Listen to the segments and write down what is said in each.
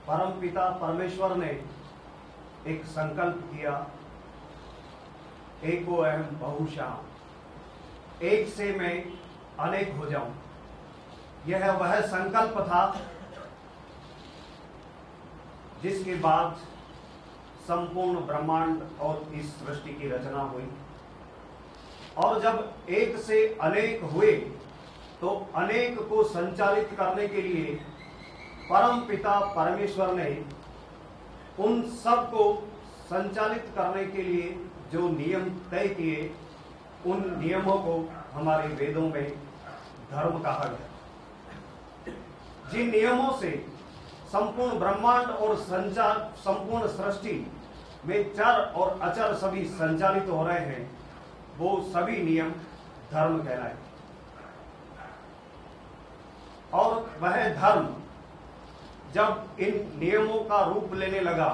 परमपिता परमेश्वर ने एक संकल्प किया, एको अहम बहुशः, एक से मैं अनेक हो जाऊं। यह वह संकल्प था जिसके बाद संपूर्ण ब्रह्मांड और इस सृष्टि की रचना हुई। और जब एक से अनेक हुए तो अनेक को संचालित करने के लिए परम पिता परमेश्वर ने उन सब को संचालित करने के लिए जो नियम तय किए, उन नियमों को हमारे वेदों में धर्म कहा गया। जिन नियमों से संपूर्ण ब्रह्मांड और संपूर्ण सृष्टि में चर और अचर सभी संचालित हो रहे हैं, वो सभी नियम धर्म कहलाए। और वह धर्म जब इन नियमों का रूप लेने लगा,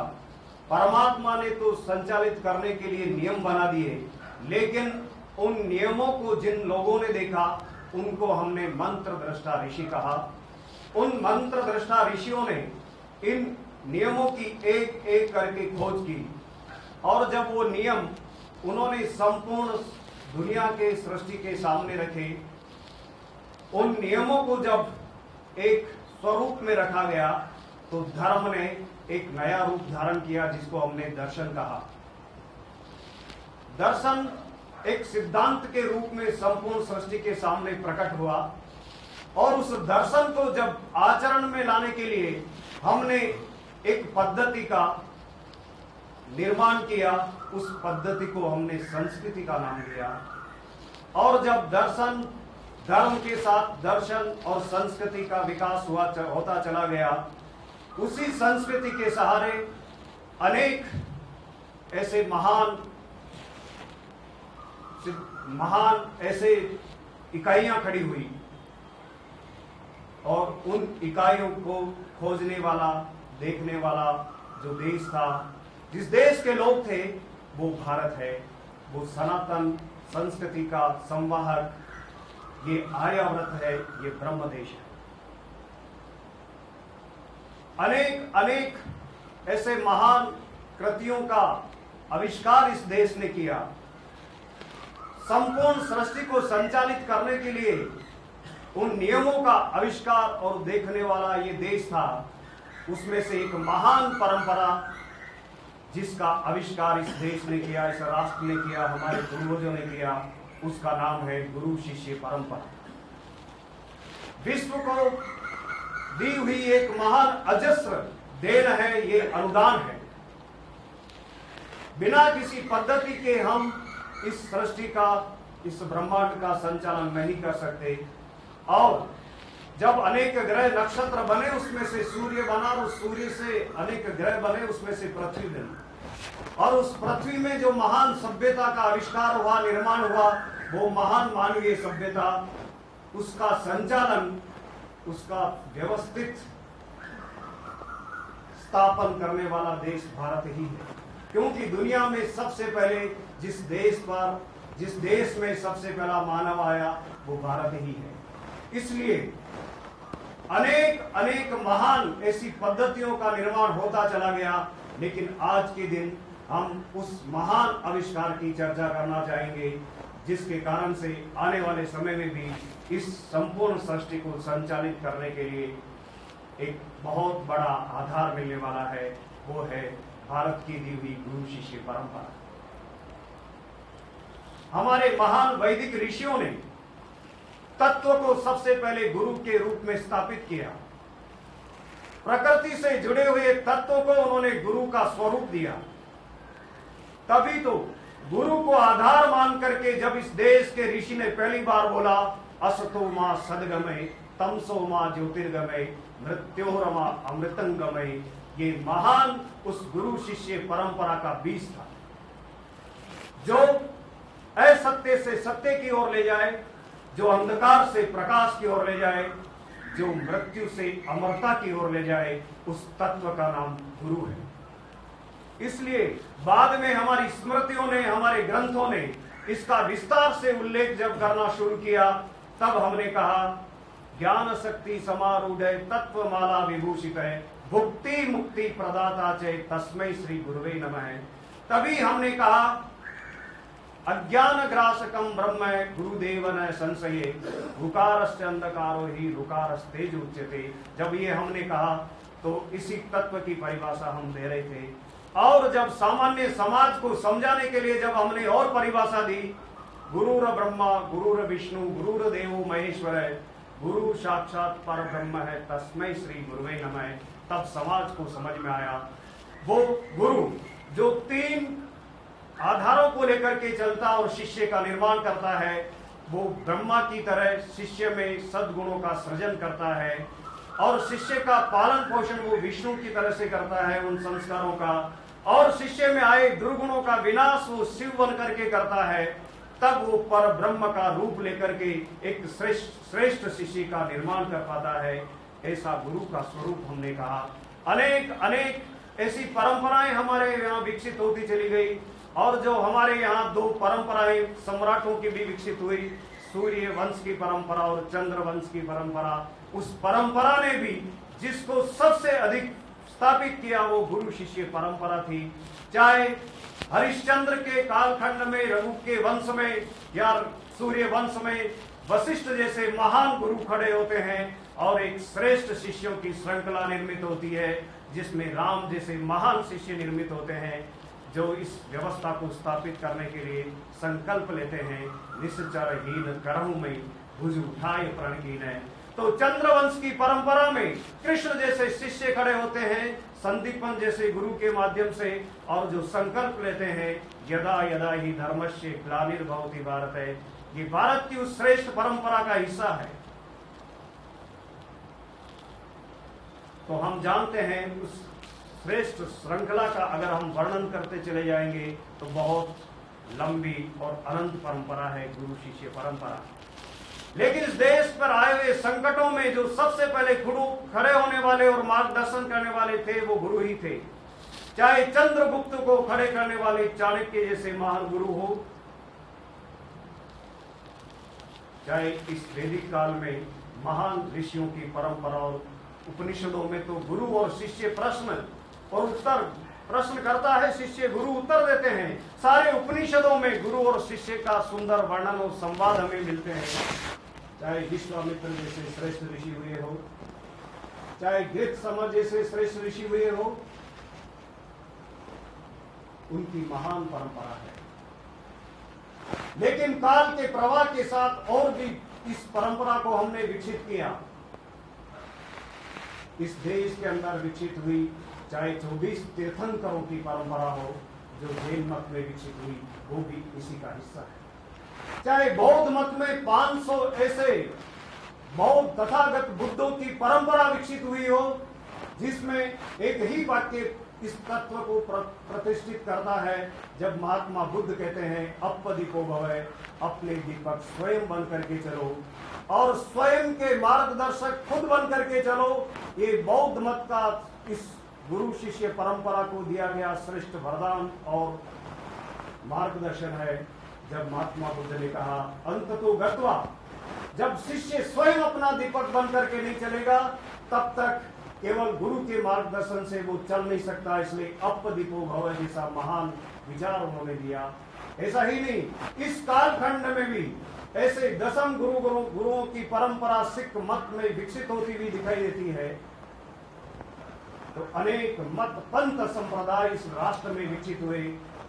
परमात्मा ने तो संचालित करने के लिए नियम बना दिए, लेकिन उन नियमों को जिन लोगों ने देखा उनको हमने मंत्र दृष्टा ऋषि कहा। उन मंत्र दृष्टा ऋषियों ने इन नियमों की एक एक करके खोज की, और जब वो नियम उन्होंने संपूर्ण दुनिया के सृष्टि के सामने रखे, उन नियमों को जब एक स्वरूप में रखा गया तो धर्म ने एक नया रूप धारण किया, जिसको हमने दर्शन कहा। दर्शन एक सिद्धांत के रूप में संपूर्ण सृष्टि के सामने प्रकट हुआ, और उस दर्शन को जब आचरण में लाने के लिए हमने एक पद्धति का निर्माण किया, उस पद्धति को हमने संस्कृति का नाम दिया। और जब दर्शन धर्म के साथ दर्शन और संस्कृति का विकास होता चला गया, उसी संस्कृति के सहारे अनेक ऐसे महान ऐसे इकाइयां खड़ी हुई, और उन इकाइयों को खोजने वाला, देखने वाला जो देश था, जिस देश के लोग थे, वो भारत है। वो सनातन संस्कृति का संवाहक, ये आर्यावर्त है, ये ब्रह्म देश है। अनेक अनेक ऐसे महान कृतियों का आविष्कार इस देश ने किया। संपूर्ण सृष्टि को संचालित करने के लिए उन नियमों का आविष्कार और देखने वाला ये देश था। उसमें से एक महान परंपरा जिसका आविष्कार इस देश ने किया, इस राष्ट्र ने किया, हमारे पूर्वजों ने किया, उसका नाम है गुरु शिष्य परंपरा। विश्व को दी हुई एक महान अजस्र देन है, ये अनुदान है। बिना किसी पद्धति के हम इस सृष्टि का, इस ब्रह्मांड का संचालन नहीं कर सकते। और जब अनेक ग्रह नक्षत्र बने, उसमें से सूर्य बना, और उस सूर्य से अनेक ग्रह बने, उसमें से पृथ्वी बनी, और उस पृथ्वी में जो महान सभ्यता का आविष्कार हुआ, निर्माण हुआ, वो महान मानवीय सभ्यता, उसका संचालन, उसका व्यवस्थित स्थापन करने वाला देश भारत ही है। क्योंकि दुनिया में सबसे पहले जिस देश में सबसे पहला मानव आया, वो भारत ही है। इसलिए अनेक अनेक महान ऐसी पद्धतियों का निर्माण होता चला गया, लेकिन आज के दिन हम उस महान आविष्कार की चर्चा करना चाहेंगे, जिसके कारण से आने वाले समय में भी इस संपूर्ण सृष्टि को संचालित करने के लिए एक बहुत बड़ा आधार मिलने वाला है। वो है भारत की दी हुई गुरु शिष्य परंपरा। हमारे महान वैदिक ऋषियों ने तत्व को सबसे पहले गुरु के रूप में स्थापित किया। प्रकृति से जुड़े हुए तत्वों को उन्होंने गुरु का स्वरूप दिया। तभी तो गुरु को आधार मान करके जब इस देश के ऋषि ने पहली बार बोला, असतो मां सदगमय, तमसो मां ज्योतिर्गमय, मृत्योरमा अमृतंगमय, ये महान उस गुरु शिष्य परंपरा का बीज था, जो असत्य से सत्य की ओर ले जाए, जो अंधकार से प्रकाश की ओर ले जाए, जो मृत्यु से अमरता की ओर ले जाए। उस तत्व का नाम गुरु है। इसलिए बाद में हमारी स्मृतियों ने, हमारे ग्रंथों ने इसका विस्तार से उल्लेख जब करना शुरू किया, तब हमने कहा ज्ञान शक्ति समारूढ़ तत्व माला विभूषित है, भुक्ति मुक्ति प्रदाता चे तस्मै श्री गुरुवे नमः। तभी हमने कहा अज्ञान ग्रासकम ब्रह्म गुरुदेव न संशये रुकारस्य अंधकारो ही रुकारस्तेज उच्यते। जब ये हमने कहा तो इसी तत्व की परिभाषा हम दे रहे थे। और जब सामान्य समाज को समझाने के लिए जब हमने और परिभाषा दी, गुरुर ब्रह्मा गुरुर विष्णु गुरुर देवो महेश्वर है, गुरु साक्षात पर ब्रह्म है, तस्मै श्री गुरुवे नमः, तब समाज को समझ में आया वो गुरु जो 3 आधारों को लेकर के चलता और शिष्य का निर्माण करता है, वो ब्रह्मा की तरह शिष्य में सद्गुणों का सृजन करता है और शिष्य का पालन पोषण वो विष्णु की तरह से करता है उन संस्कारों का, और शिष्य में आए दुर्गुणों का विनाश वो शिव बन करके करता है। तब वो पर ब्रह्म का रूप लेकर के एक श्रेष्ठ शिष्य का निर्माण कर पाता है। ऐसा गुरु का स्वरूप हमने कहा। अनेक अनेक ऐसी परंपराएं हमारे यहाँ विकसित होती चली गई, और जो हमारे यहाँ 2 परंपराएं सम्राटों की भी विकसित हुई, सूर्य वंश की परंपरा और चंद्र वंश की परंपरा। उस परंपरा ने भी जिसको सबसे अधिक स्थापित किया वो गुरु शिष्य परंपरा थी। चाहे हरिश्चंद्र के कालखंड में, रघु के वंश में या सूर्य वंश में वशिष्ठ जैसे महान गुरु खड़े होते हैं और एक श्रेष्ठ शिष्यों की श्रृंखला निर्मित होती है, जिसमें राम जैसे महान शिष्य निर्मित होते हैं जो इस व्यवस्था को स्थापित करने के लिए संकल्प लेते हैं। निश्चरहीन करहूं मैं भुज उठाए प्रणकीन है। तो चंद्रवंश की परंपरा में कृष्ण जैसे शिष्य खड़े होते हैं संदीपन जैसे गुरु के माध्यम से, और जो संकल्प लेते हैं यदा यदा ही धर्मस्य ग्लानिर्भवति भारत है। ये भारत की उस श्रेष्ठ परंपरा का हिस्सा है। तो हम जानते हैं उस श्रेष्ठ श्रृंखला का अगर हम वर्णन करते चले जाएंगे तो बहुत लंबी और अनंत परंपरा है गुरु शिष्य परंपरा। लेकिन इस देश पर आए हुए संकटों में जो सबसे पहले खड़े होने वाले और मार्गदर्शन करने वाले थे वो गुरु ही थे। चाहे चंद्रगुप्त को खड़े करने वाले चाणक्य जैसे महान गुरु हो, चाहे इस वैदिक काल में महान ऋषियों की परंपरा और उपनिषदों में तो गुरु और शिष्य प्रश्न और उत्तर, प्रश्न करता है शिष्य, गुरु उत्तर देते हैं। सारे उपनिषदों में गुरु और शिष्य का सुंदर वर्णन और संवाद हमें मिलते हैं। चाहे विश्वामित्र जैसे श्रेष्ठ ऋषि हुए हो, चाहे गृह समाज जैसे श्रेष्ठ ऋषि हुए हो, उनकी महान परंपरा है। लेकिन काल के प्रवाह के साथ और भी इस परंपरा को हमने विकसित किया। इस देश के अंदर विकसित हुई, चाहे 24 तीर्थंकरों की परंपरा हो जो जैन मत में विकसित हुई, वो भी इसी का हिस्सा है। चाहे बौद्ध मत में 500 ऐसे बौद्ध तथागत बुद्धों की परंपरा विकसित हुई हो, जिसमें एक ही वाक्य इस तत्व को प्रतिष्ठित करता है। जब महात्मा बुद्ध कहते हैं अपदीपो भवै, अपने दीपक स्वयं बन करके चलो और स्वयं के मार्गदर्शक खुद बन करके चलो। ये बौद्ध मत का इस गुरु शिष्य परंपरा को दिया गया श्रेष्ठ वरदान और मार्गदर्शन है। जब महात्मा बुद्ध ने कहा अंततो गत्वा, जब शिष्य स्वयं अपना दीपक बन करके नहीं चलेगा तब तक केवल गुरु के मार्गदर्शन से वो चल नहीं सकता। इसलिए अपदीपो भव जैसा महान विचार उन्होंने दिया। ऐसा ही नहीं, इस कालखंड में भी ऐसे दसम गुरुओं की परंपरा सिख मत में विकसित होती हुई दिखाई देती है। तो अनेक मत पंथ संप्रदाय इस राष्ट्र में विकसित हुए।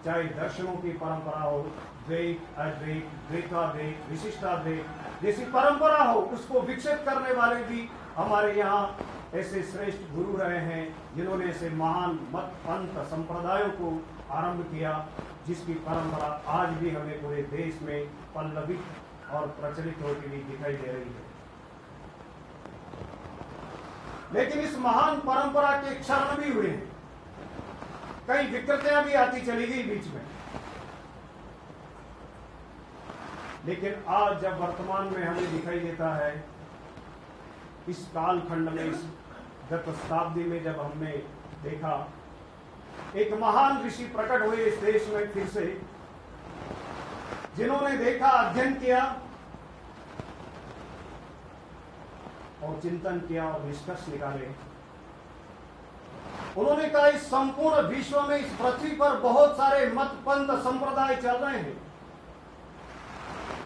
चाहे दर्शनों की परंपरा हो, द्वैत अद्वैत द्वैताद्वैत विशिष्टाद्वैत जैसी परंपरा हो, उसको विकसित करने वाले भी हमारे यहाँ ऐसे श्रेष्ठ गुरु रहे हैं जिन्होंने ऐसे महान मत पंथ संप्रदायों को आरंभ किया, जिसकी परंपरा आज भी हमें पूरे देश में पल्लवित और प्रचलित होती हुई दिखाई दे रही है। लेकिन इस महान परंपरा के क्षरण भी हुए हैं, कई विकृतियां भी आती चली गई बीच में। लेकिन आज जब वर्तमान में हमें दिखाई देता है, इस कालखंड में, इस गत शताब्दी में जब हमने देखा एक महान ऋषि प्रकट हुए इस देश में फिर से, जिन्होंने देखा, अध्ययन किया और चिंतन किया और निष्कर्ष निकाले। उन्होंने कहा इस संपूर्ण विश्व में, इस पृथ्वी पर बहुत सारे मत पंथ संप्रदाय चल रहे हैं,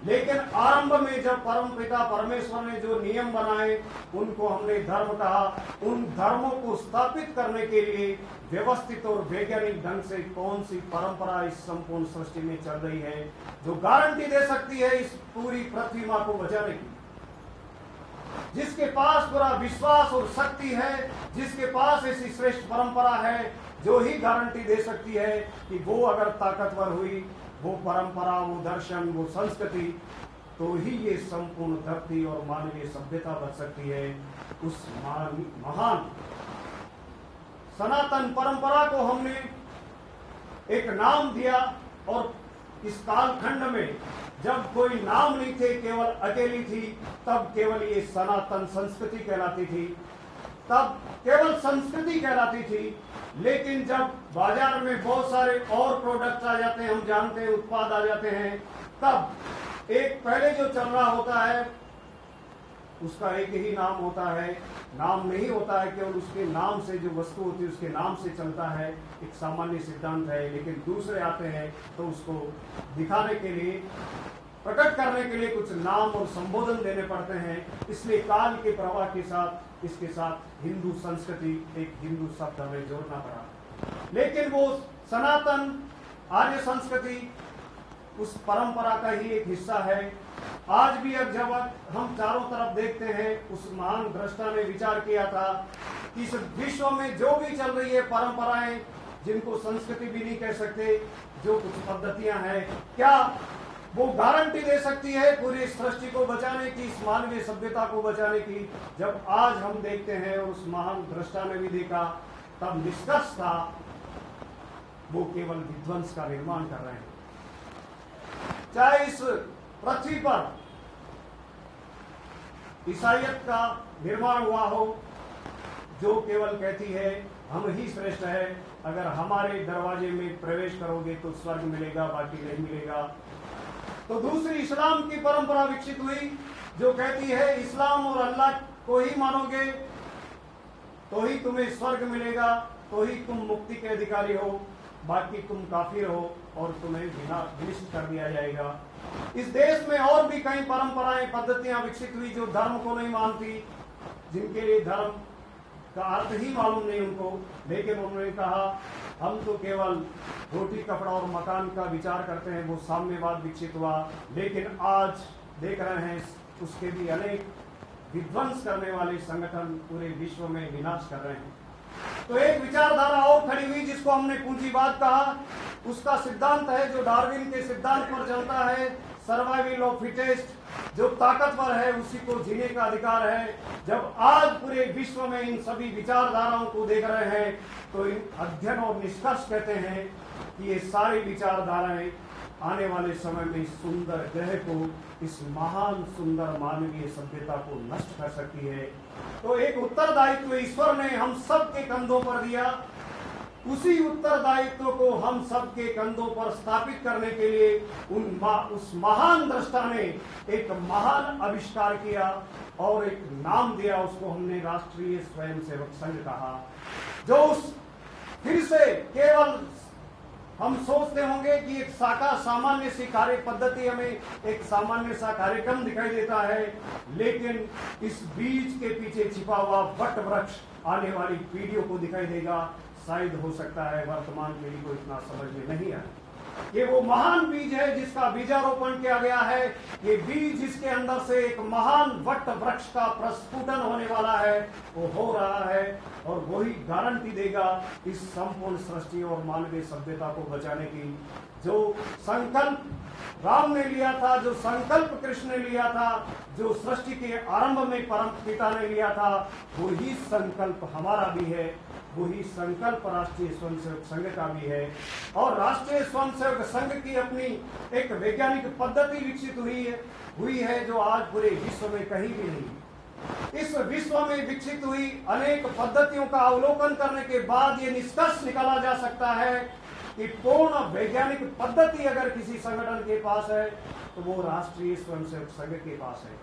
लेकिन आरंभ में जब परमपिता परमेश्वर ने जो नियम बनाए उनको हमने धर्म कहा। उन धर्मों को स्थापित करने के लिए व्यवस्थित और वैज्ञानिक ढंग से कौन सी परंपरा इस संपूर्ण सृष्टि में चल रही है जो गारंटी दे सकती है इस पूरी पृथ्वी मां को बचाने की, जिसके पास पूरा विश्वास और शक्ति है, जिसके पास ऐसी श्रेष्ठ परंपरा है जो ही गारंटी दे सकती है कि वो अगर ताकतवर हुई, वो परंपरा, वो दर्शन, वो संस्कृति, तो ही ये संपूर्ण धरती और मानवीय सभ्यता बच सकती है। उस महान सनातन परंपरा को हमने एक नाम दिया, और इस कालखंड में जब कोई नाम नहीं थे, केवल अकेली थी, तब केवल ये सनातन संस्कृति कहलाती थी, तब केवल संस्कृति कहलाती थी। लेकिन जब बाजार में बहुत सारे और प्रोडक्ट्स आ जाते हैं, हम जानते हैं, उत्पाद आ जाते हैं, तब एक पहले जो चल रहा होता है उसका एक ही नाम होता है। नाम नहीं होता है, केवल उसके नाम से जो वस्तु होती है उसके नाम से चलता है, एक सामान्य सिद्धांत है। लेकिन दूसरे आते हैं तो उसको दिखाने के लिए, प्रकट करने के लिए कुछ नाम और संबोधन देने पड़ते हैं। इसलिए काल के प्रवाह के साथ इसके साथ हिंदू संस्कृति, एक हिंदू शब्द हमें जोड़ना पड़ा। लेकिन वो सनातन आर्य संस्कृति उस परंपरा का ही एक हिस्सा है। आज भी अब जब हम चारों तरफ देखते हैं, उस महान दृष्टा ने विचार किया था कि इस विश्व में जो भी चल रही है परंपराएं, जिनको संस्कृति भी नहीं कह सकते, जो कुछ पद्धतियां हैं, क्या वो गारंटी दे सकती है पूरी सृष्टि को बचाने की, इस मानवीय सभ्यता को बचाने की? जब आज हम देखते हैं और उस महान दृष्टा ने भी देखा, तब निष्कर्ष था वो केवल विध्वंस का निर्माण कर रहे हैं। चाहे इस पृथ्वी पर ईसाइयत का निर्माण हुआ हो, जो केवल कहती है हम ही श्रेष्ठ है, अगर हमारे दरवाजे में प्रवेश करोगे तो स्वर्ग मिलेगा, बाकी नहीं मिलेगा। तो दूसरी इस्लाम की परंपरा विकसित हुई जो कहती है इस्लाम और अल्लाह को ही मानोगे तो ही तुम्हें स्वर्ग मिलेगा, तो ही तुम मुक्ति के अधिकारी हो, बाकी तुम काफिर हो और तुम्हें विनिष्ट कर दिया जाएगा। इस देश में और भी कई परंपराएं, पद्धतियां विकसित हुई जो धर्म को नहीं मानती, जिनके लिए धर्म का अर्थ ही मालूम नहीं उनको। लेकिन उन्होंने कहा हम तो केवल रोटी कपड़ा और मकान का विचार करते हैं, वो साम्यवाद विकसित हुआ। लेकिन आज देख रहे हैं उसके भी अनेक विध्वंस करने वाले संगठन पूरे विश्व में विनाश कर रहे हैं। तो एक विचारधारा और खड़ी हुई जिसको हमने पूंजीवाद कहा। उसका सिद्धांत है जो डार्विन के सिद्धांत पर चलता है, सर्वाइवल ऑफ फिटेस्ट, जो ताकतवर है उसी को जीने का अधिकार है। जब आज पूरे विश्व में इन सभी विचारधाराओं को देख रहे हैं तो इन अध्ययन और निष्कर्ष कहते हैं कि ये सारी विचारधाराएं आने वाले समय में इस सुंदर ग्रह को, इस महान सुंदर मानवीय सभ्यता को नष्ट कर सकती है। तो एक उत्तरदायित्व ईश्वर ने हम सब के कंधों पर दिया, उसी उत्तरदायित्व को हम सब के कंधों पर स्थापित करने के लिए उस महान दृष्टा ने एक महान आविष्कार किया और एक नाम दिया, उसको हमने राष्ट्रीय स्वयंसेवक संघ कहा। जो उस फिर से केवल हम सोचते होंगे कि एक सामान्य सी कार्य पद्धति, हमें एक सामान्य सा कार्यक्रम दिखाई देता है, लेकिन इस बीज के पीछे छिपा हुआ वट वृक्ष आने वाली पीढ़ियों को दिखाई देगा। शायद हो सकता है वर्तमान पीढ़ी को इतना समझ में नहीं आए। ये वो महान बीज है जिसका बीजारोपण किया गया है। ये बीज जिसके अंदर से एक महान वट वृक्ष का प्रस्फुटन होने वाला है, वो हो रहा है और वही गारंटी देगा इस संपूर्ण सृष्टि और मानवीय सभ्यता को बचाने की। जो संकल्प राम ने लिया था, जो संकल्प कृष्ण ने लिया था, जो सृष्टि के आरंभ में परम पिता ने लिया था, वही संकल्प हमारा भी है, वही संकल्प राष्ट्रीय स्वयंसेवक संघ का भी है। और राष्ट्रीय स्वयंसेवक संघ की अपनी एक वैज्ञानिक पद्धति विकसित हुई है जो आज पूरे विश्व में कहीं भी नहीं। इस विश्व में विकसित हुई अनेक पद्धतियों का अवलोकन करने के बाद ये निष्कर्ष निकाला जा सकता है कि पूर्ण वैज्ञानिक पद्धति अगर किसी संगठन के पास है तो वो राष्ट्रीय स्वयंसेवक संघ के पास है।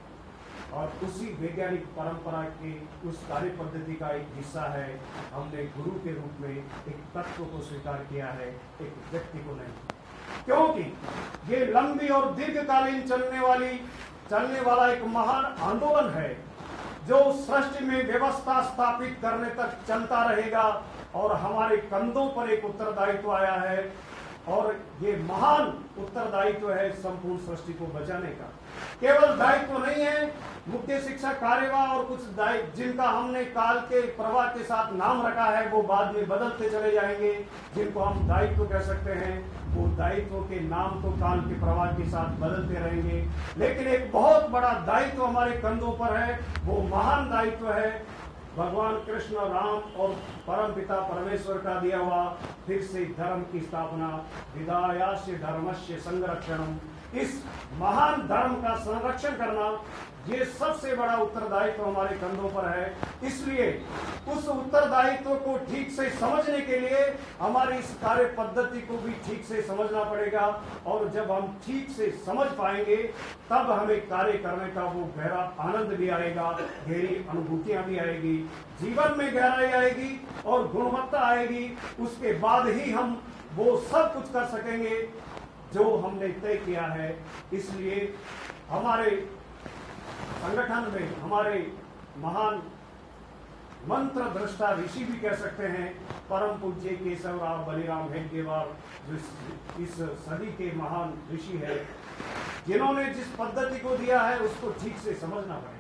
और उसी वैज्ञानिक परंपरा के उस कार्य पद्धति का एक हिस्सा है। हमने गुरु के रूप में एक तत्व को स्वीकार किया है, एक व्यक्ति को नहीं, क्योंकि ये लंबी और दीर्घकालीन चलने वाला एक महान आंदोलन है जो सृष्टि में व्यवस्था स्थापित करने तक चलता रहेगा। और हमारे कंधों पर एक उत्तरदायित्व आया है, और ये महान उत्तरदायित्व है संपूर्ण सृष्टि को बचाने का। केवल दायित्व नहीं है, मुख्य शिक्षा, कार्यवाह और कुछ दायित्व जिनका हमने काल के प्रवाह के साथ नाम रखा है, वो बाद में बदलते चले जाएंगे। जिनको हम दायित्व कह सकते हैं, वो दायित्व के नाम तो काल के प्रवाह के साथ बदलते रहेंगे, लेकिन एक बहुत बड़ा दायित्व हमारे कंधों पर है। वो महान दायित्व है भगवान कृष्ण, राम और परम पिता परमेश्वर का दिया हुआ फिर से धर्म की स्थापना, विदायास्य धर्मस्य संरक्षणम। इस महान धर्म का संरक्षण करना, ये सबसे बड़ा उत्तरदायित्व हमारे कंधों पर है। इसलिए उस उत्तरदायित्व को ठीक से समझने के लिए हमारी इस कार्य पद्धति को भी ठीक से समझना पड़ेगा। और जब हम ठीक से समझ पाएंगे, तब हमें कार्य करने का वो गहरा आनंद भी आएगा, गहरी अनुभूतियां भी आएगी, जीवन में गहराई आएगी और गुणवत्ता आएगी। उसके बाद ही हम वो सब कुछ कर सकेंगे जो हमने तय किया है। इसलिए हमारे संगठन में हमारे महान मंत्र दृष्टा ऋषि भी कह सकते हैं, परम पूज्य केशवराव बलिराम हेडगेवार, जो इस सदी के महान ऋषि है, जिन्होंने जिस पद्धति को दिया है उसको ठीक से समझना पड़ेगा।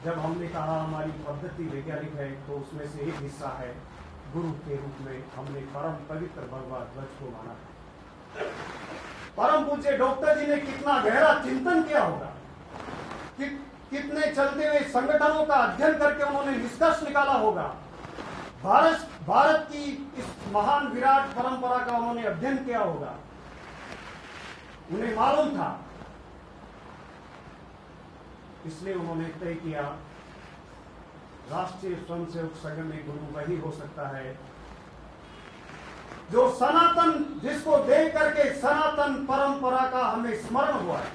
जब हमने कहा हमारी पद्धति वैज्ञानिक है, तो उसमें से एक हिस्सा है गुरु के रूप में हमने परम पवित्र भगवा ध्वज को माना है। परम पूज्य डॉक्टर जी ने कितना गहरा चिंतन किया होगा, कितने चलते हुए संगठनों का अध्ययन करके उन्होंने निष्कर्ष निकाला होगा। भारत की इस महान विराट परंपरा का उन्होंने अध्ययन किया होगा। उन्हें मालूम था, इसलिए उन्होंने तय किया राष्ट्रीय स्वयंसेवक संघ में गुरु वही हो सकता है जो सनातन, जिसको देख करके सनातन परंपरा का हमें स्मरण हुआ है।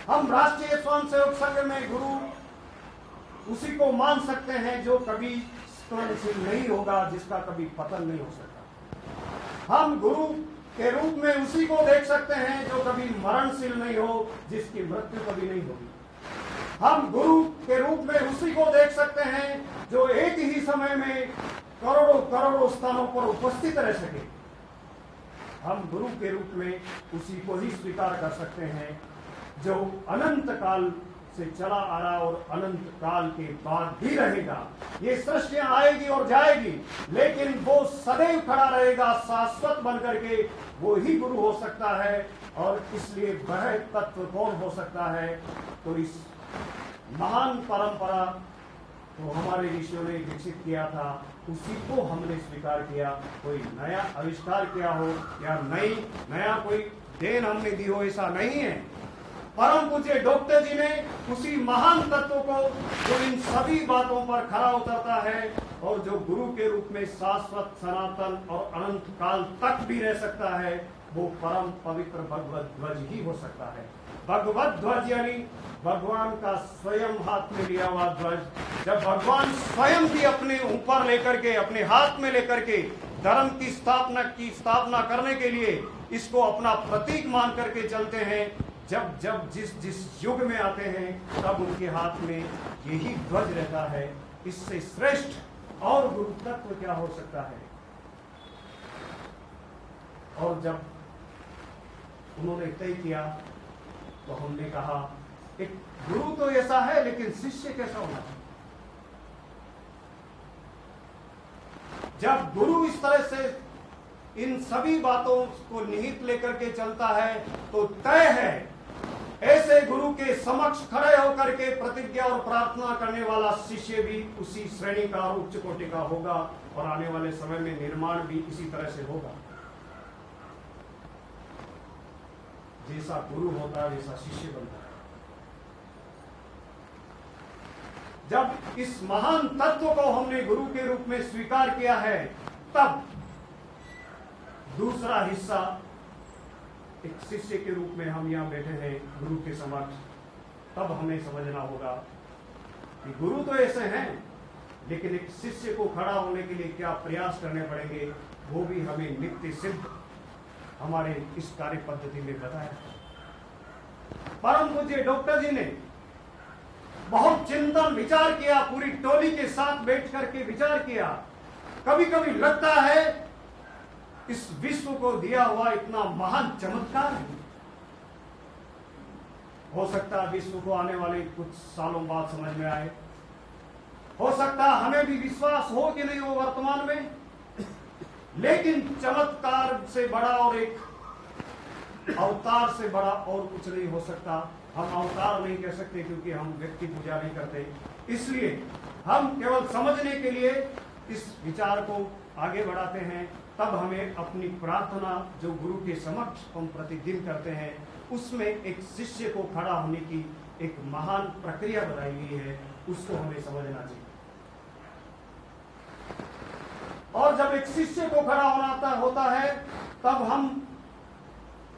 हम राष्ट्रीय स्वयंसेवक संघ में गुरु उसी को मान सकते हैं जो कभी स्मरणशील नहीं होगा, जिसका कभी पतन नहीं हो सकता। हम गुरु के रूप में उसी को देख सकते हैं जो कभी मरणशील नहीं हो, जिसकी मृत्यु कभी नहीं होगी। हम गुरु के रूप में उसी को देख सकते हैं जो एक ही समय में करोड़ों करोड़ों स्थानों पर उपस्थित रह सके। हम गुरु के रूप में उसी को ही स्वीकार कर सकते हैं जो अनंत काल से चला आ रहा और अनंत काल के बाद भी रहेगा। ये सृष्टियां आएगी और जाएगी, लेकिन वो सदैव खड़ा रहेगा, शाश्वत बन करके। वो ही गुरु हो सकता है। और इसलिए वह तत्व कौन हो सकता है? तो इस महान परंपरा तो हमारे ऋषियों ने विकसित किया था, उसी को हमने स्वीकार किया। कोई नया आविष्कार किया हो या नया कोई देन हमने दी हो, ऐसा नहीं है। परम पूज्य डॉक्टर जी ने उसी महान तत्व को, जो इन सभी बातों पर खरा उतरता है और जो गुरु के रूप में शाश्वत, सनातन और अनंत काल तक भी रह सकता है, वो परम पवित्र भगवत ध्वज ही हो सकता है। भगवत ध्वज यानी भगवान का स्वयं हाथ में लिया हुआ ध्वज। जब भगवान स्वयं भी अपने ऊपर लेकर के, अपने हाथ में लेकर के धर्म की स्थापना करने के लिए इसको अपना प्रतीक मान करके चलते हैं, जब जिस युग में आते हैं, तब उनके हाथ में यही ध्वज रहता है। इससे श्रेष्ठ और गुरु तत्व क्या हो सकता है? और जब उन्होंने तय किया तो हमने कहा एक गुरु तो ऐसा है, लेकिन शिष्य कैसा होना चाहिए? जब गुरु इस तरह से इन सभी बातों को निहित लेकर के चलता है, तो तय है ऐसे गुरु के समक्ष खड़े होकर के प्रतिज्ञा और प्रार्थना करने वाला शिष्य भी उसी श्रेणी का और उच्च कोटि का होगा। और आने वाले समय में निर्माण भी इसी तरह से होगा। जैसा गुरु होता है, वैसा शिष्य बनता है। जब इस महान तत्व को हमने गुरु के रूप में स्वीकार किया है, तब दूसरा हिस्सा एक शिष्य के रूप में हम यहाँ बैठे हैं गुरु के समक्ष, तब हमें समझना होगा कि गुरु तो ऐसे हैं, लेकिन एक शिष्य को खड़ा होने के लिए क्या प्रयास करने पड़ेंगे, वो भी हमें नित्य सिद्ध हमारे इस कार्य पद्धति में बताया। परम पूज्य डॉक्टर जी ने बहुत चिंतन विचार किया, पूरी टोली के साथ बैठ करके विचार किया। कभी कभी लगता है इस विश्व को दिया हुआ इतना महान चमत्कार है, हो सकता है विश्व को आने वाले कुछ सालों बाद समझ में आए, हो सकता है हमें भी विश्वास हो कि नहीं हो वर्तमान में, लेकिन चमत्कार से बड़ा और एक अवतार से बड़ा और कुछ नहीं हो सकता। हम अवतार नहीं कह सकते क्योंकि हम व्यक्ति पूजा नहीं करते, इसलिए हम केवल समझने के लिए इस विचार को आगे बढ़ाते हैं। तब हमें अपनी प्रार्थना जो गुरु के समक्ष हम प्रतिदिन करते हैं, उसमें एक शिष्य को खड़ा होने की एक महान प्रक्रिया बताई गई है, उसको हमें समझना चाहिए। और जब एक शिष्य को खड़ा होता है, तब हम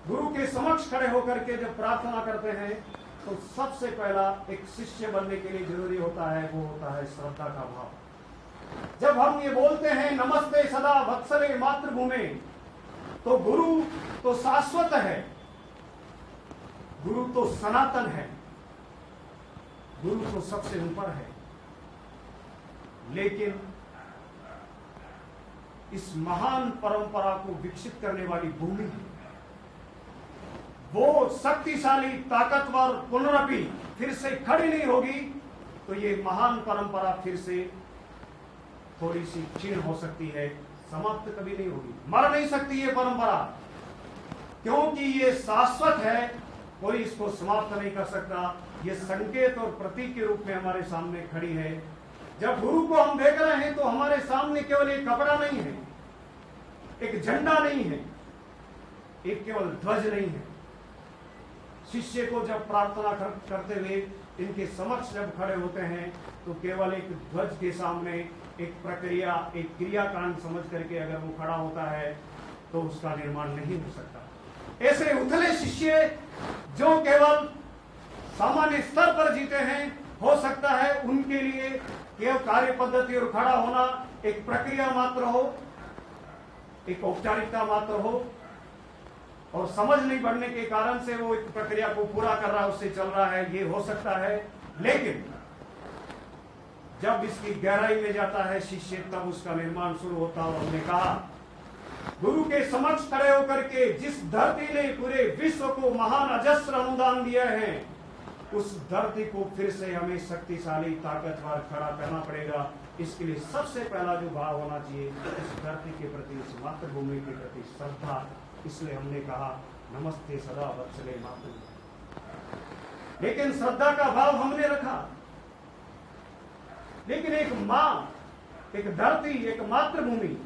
गुरु के समक्ष खड़े होकर के जब प्रार्थना करते हैं, तो सबसे पहला एक शिष्य बनने के लिए जरूरी होता है, वो होता है श्रद्धा का भाव। जब हम ये बोलते हैं नमस्ते सदा वत्सले मातृभूमि, तो गुरु तो शाश्वत है, गुरु तो सनातन है, गुरु तो सबसे ऊपर है, लेकिन इस महान परंपरा को विकसित करने वाली भूमि है, वो शक्तिशाली ताकतवर पुनरपि फिर से खड़ी नहीं होगी, तो ये महान परंपरा फिर से थोड़ी सी क्षीण हो सकती है, समाप्त कभी नहीं होगी, मर नहीं सकती ये परंपरा, क्योंकि ये शाश्वत है, कोई इसको समाप्त नहीं कर सकता। ये संकेत और प्रतीक के रूप में हमारे सामने खड़ी है। जब गुरु को हम देख रहे हैं तो हमारे सामने केवल एक कपड़ा नहीं है, एक झंडा नहीं है, एक केवल ध्वज नहीं है। शिष्य को जब प्रार्थना करते हुए इनके समक्ष जब खड़े होते हैं, तो केवल एक ध्वज के सामने एक प्रक्रिया, एक क्रियाकांड समझ करके अगर वो खड़ा होता है, तो उसका निर्माण नहीं हो सकता। ऐसे उथले शिष्य जो केवल सामान्य स्तर पर जीते हैं, हो सकता है उनके लिए केवल कार्य पद्धति और खड़ा होना एक प्रक्रिया मात्र हो, एक औपचारिकता मात्र हो, और समझ नहीं बढ़ने के कारण से वो एक प्रक्रिया को पूरा कर रहा है, उससे चल रहा है, ये हो सकता है। लेकिन जब इसकी गहराई में जाता है शिष्य, तब उसका निर्माण शुरू होता है। और हमने कहा गुरु के समक्ष खड़े होकर के जिस धरती ने पूरे विश्व को महान अजस्र अनुदान दिया है, उस धरती को फिर से हमें शक्तिशाली ताकतवर खड़ा करना पड़ेगा। इसके लिए सबसे पहला जो भाव होना चाहिए, इस धरती के प्रति, इस मातृभूमि के प्रति श्रद्धा। इसलिए हमने कहा नमस्ते सदा वत्सले मातृभूमि। लेकिन श्रद्धा का भाव हमने रखा, लेकिन एक मां, एक धरती, एक मातृभूमि